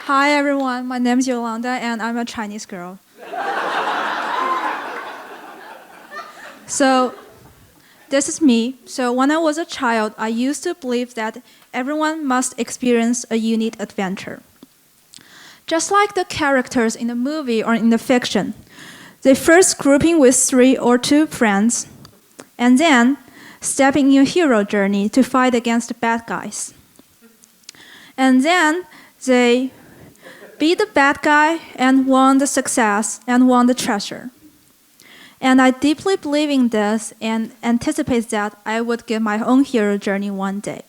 Hi everyone, my name is Yolanda and I'm a Chinese girl. So, this is me. So when I was a child, I used to believe that everyone must experience a unique adventure. Just like the characters in the movie or in the fiction, they first grouping with 3 or 2 friends, and then stepping in a hero journey to fight against the bad guys. And then they beat the bad guy and won the success and won the treasure. And I deeply believe in this and anticipate that I would get my own hero journey one day.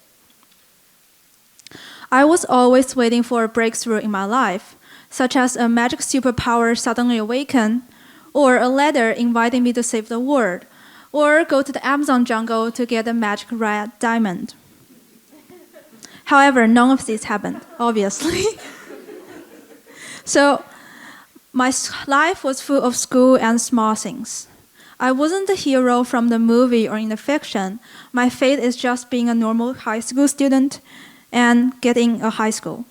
I was always waiting for a breakthrough in my life, such as a magic superpower suddenly awaken, or a letter inviting me to save the world, or go to the Amazon jungle to get a magic red diamond. However, none of these happened, obviously. So, my life was full of school and small things. I wasn't the hero from the movie or in the fiction. My fate is just being a normal high school student and getting a high school.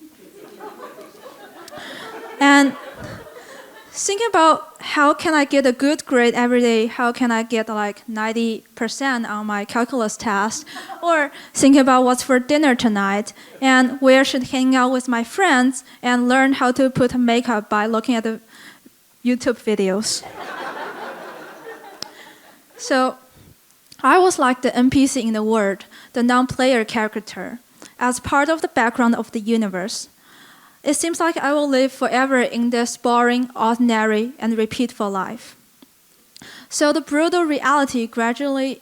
And thinking about how can I get a good grade every day, how can I get like 90% on my calculus test, or thinking about what's for dinner tonight, and where should hang out with my friends, and learn how to put makeup by looking at the YouTube videos. So I was like the NPC in the world, the non-player character, as part of the background of the universe. It seems like I will live forever in this boring, ordinary, and repeatful life. So the brutal reality gradually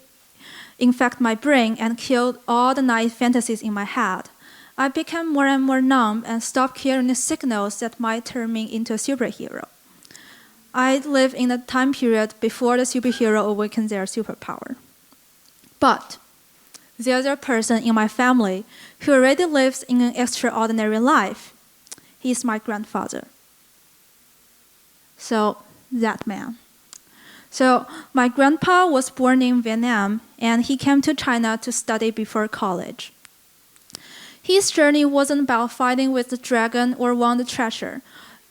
infected my brain and killed all the nice fantasies in my head. I became more and more numb and stopped hearing the signals that might turn me into a superhero. I live in a time period before the superhero awakens their superpower. But there's a person in my family who already lives in an extraordinary life. He's my grandfather. So, that man. So, my grandpa was born in Vietnam, and he came to China to study before college. His journey wasn't about fighting with the dragon or won the treasure,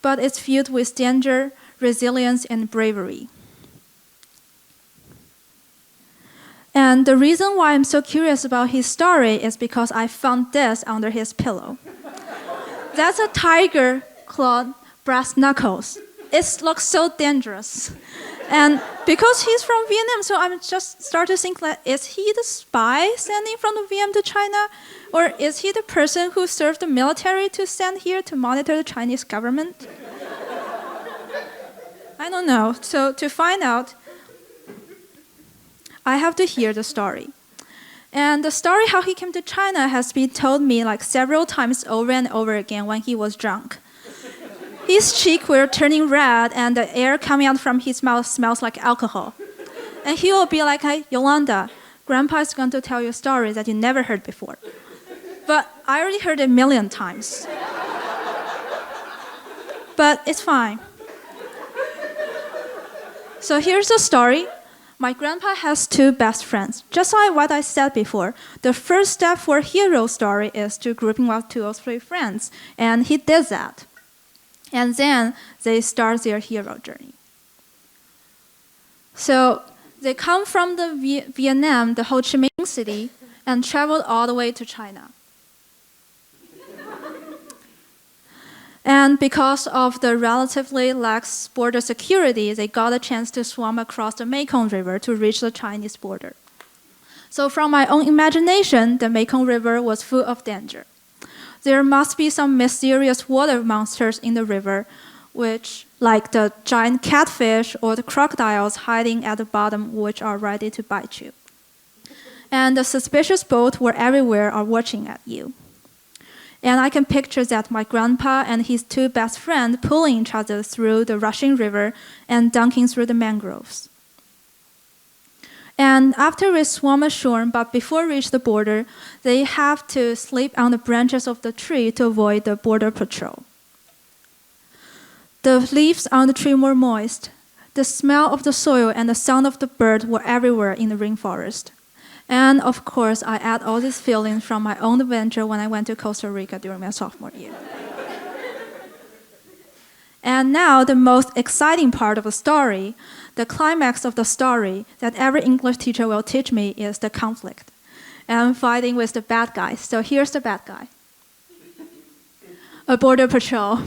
but it's filled with danger, resilience, and bravery. And the reason why I'm so curious about his story is because I found this under his pillow. That's a tiger clawed brass knuckles. It looks so dangerous. And because he's from Vietnam, so I'm just start to think like, is he the spy sending from the Vietnam to China? Or is he the person who served the military to send here to monitor the Chinese government? I don't know. So to find out, I have to hear the story. And the story how he came to China has been told me like several times over and over again when he was drunk. His cheeks were turning red and the air coming out from his mouth smells like alcohol. And he will be like, hey, Yolanda, Grandpa is going to tell you a story that you never heard before. But I already heard it a million times. But it's fine. So here's the story. My grandpa has 2 best friends. Just like what I said before, the first step for a hero story is to grouping up 2 or 3 friends. And he did that. And then they start their hero journey. So they come from the Vietnam, the Ho Chi Minh City, and traveled all the way to China. And because of the relatively lax border security, they got a chance to swim across the Mekong River to reach the Chinese border. So from my own imagination, the Mekong River was full of danger. There must be some mysterious water monsters in the river, which, like the giant catfish or the crocodiles hiding at the bottom, which are ready to bite you. And the suspicious boats were everywhere are watching at you. And I can picture that my grandpa and his 2 best friends pulling each other through the rushing river and dunking through the mangroves. And after we swam ashore, but before we reach the border, they have to sleep on the branches of the tree to avoid the border patrol. The leaves on the tree were moist. The smell of the soil and the sound of the bird were everywhere in the rainforest. And of course, I add all these feelings from my own adventure when I went to Costa Rica during my sophomore year. And now the most exciting part of the story, the climax of the story that every English teacher will teach me is the conflict and fighting with the bad guys. So here's the bad guy. A border patrol.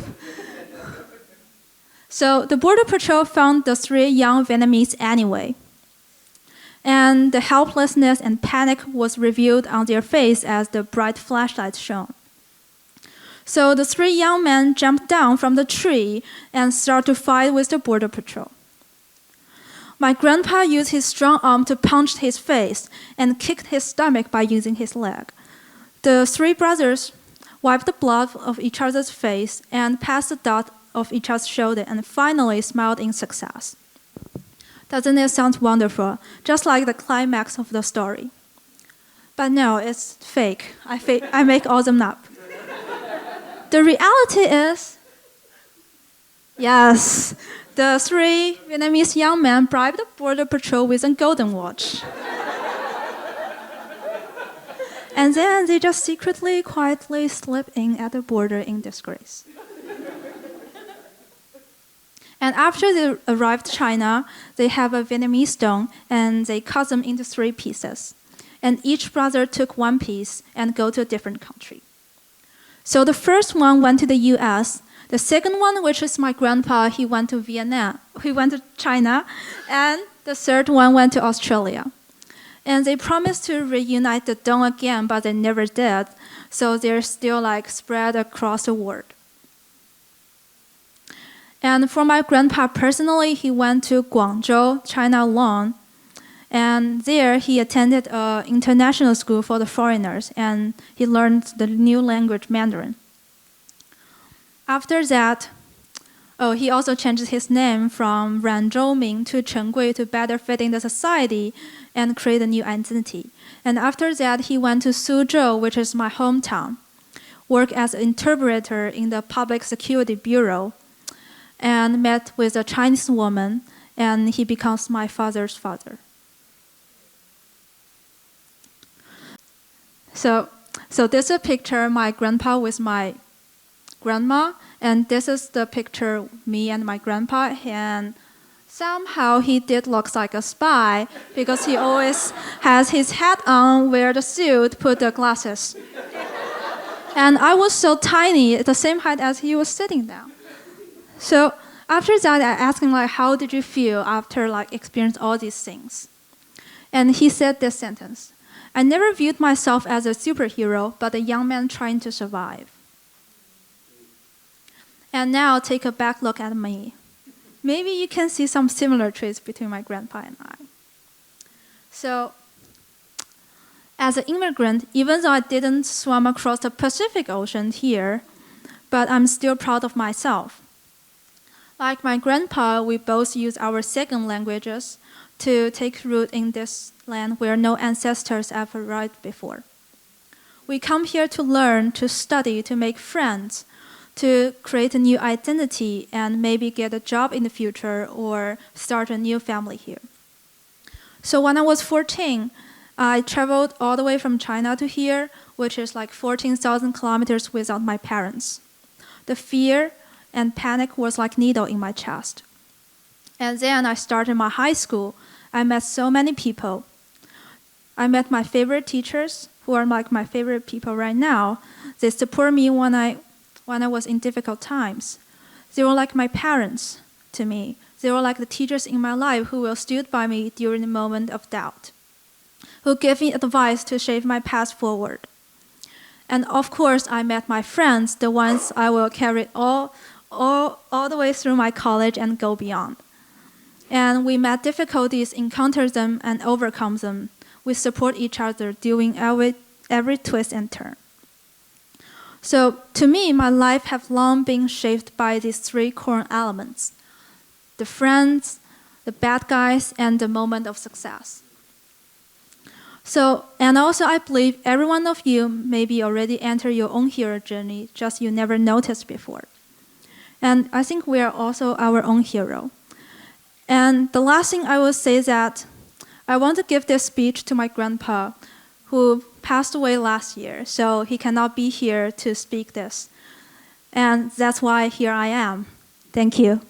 So the border patrol found the three young Vietnamese anyway. And the helplessness and panic was revealed on their face as the bright flashlight shone. So the three young men jumped down from the tree and started to fight with the border patrol. My grandpa used his strong arm to punch his face and kicked his stomach by using his leg. The three brothers wiped the blood of each other's face and passed the dot of each other's shoulder and finally smiled in success. Doesn't it sound wonderful? Just like the climax of the story. But no, it's fake. I make all them up. The reality is, yes, the three Vietnamese young men bribed the border patrol with a golden watch. And then they just secretly, quietly slip in at the border in disgrace. And after they arrived in China, they have a Vietnamese stone and they cut them into 3 pieces. And each brother took 1 piece and go to a different country. So the first one went to the US. The second one, which is my grandpa, he went to Vietnam. He went to China. And the third one went to Australia. And they promised to reunite the dome again, but they never did. So they're still spread across the world. And for my grandpa personally, he went to Guangzhou, China alone. And there he attended an international school for the foreigners, and he learned the new language Mandarin. After that, he also changed his name from Ran Zhou-Ming to Chen Gui to better fit in the society and create a new identity. And after that, he went to Suzhou, which is my hometown, worked as an interpreter in the Public Security Bureau, and met with a Chinese woman, and he becomes my father's father. So this is a picture of my grandpa with my grandma, and this is the picture me and my grandpa, and somehow he did look like a spy because he always has his hat on, wear the suit, put the glasses. And I was so tiny, the same height as he was sitting down. So after that, I asked him how did you feel after experiencing all these things? And he said this sentence: I never viewed myself as a superhero, but a young man trying to survive. And now take a back look at me. Maybe you can see some similar traits between my grandpa and I. So, as an immigrant, even though I didn't swim across the Pacific Ocean here, but I'm still proud of myself. Like my grandpa, we both use our second languages to take root in this land where no ancestors ever arrived before. We come here to learn, to study, to make friends, to create a new identity and maybe get a job in the future or start a new family here. So when I was 14, I traveled all the way from China to here, which is 14,000 kilometers without my parents. The fear and panic was like a needle in my chest. And then I started my high school. I met so many people. I met my favorite teachers, who are my favorite people right now. They support me when I was in difficult times. They were like my parents to me. They were like the teachers in my life who will stood by me during the moment of doubt, who gave me advice to shape my path forward. And of course, I met my friends, the ones I will carry all the way through my college and go beyond. And we met difficulties, encountered them, and overcome them. We support each other during every twist and turn. So to me, my life has long been shaped by these 3 core elements: the friends, the bad guys, and the moment of success. So, and also I believe every one of you maybe already entered your own hero journey, just you never noticed before. And I think we are also our own hero. And the last thing I will say is that I want to give this speech to my grandpa, who passed away last year, so he cannot be here to speak this. And that's why here I am. Thank you.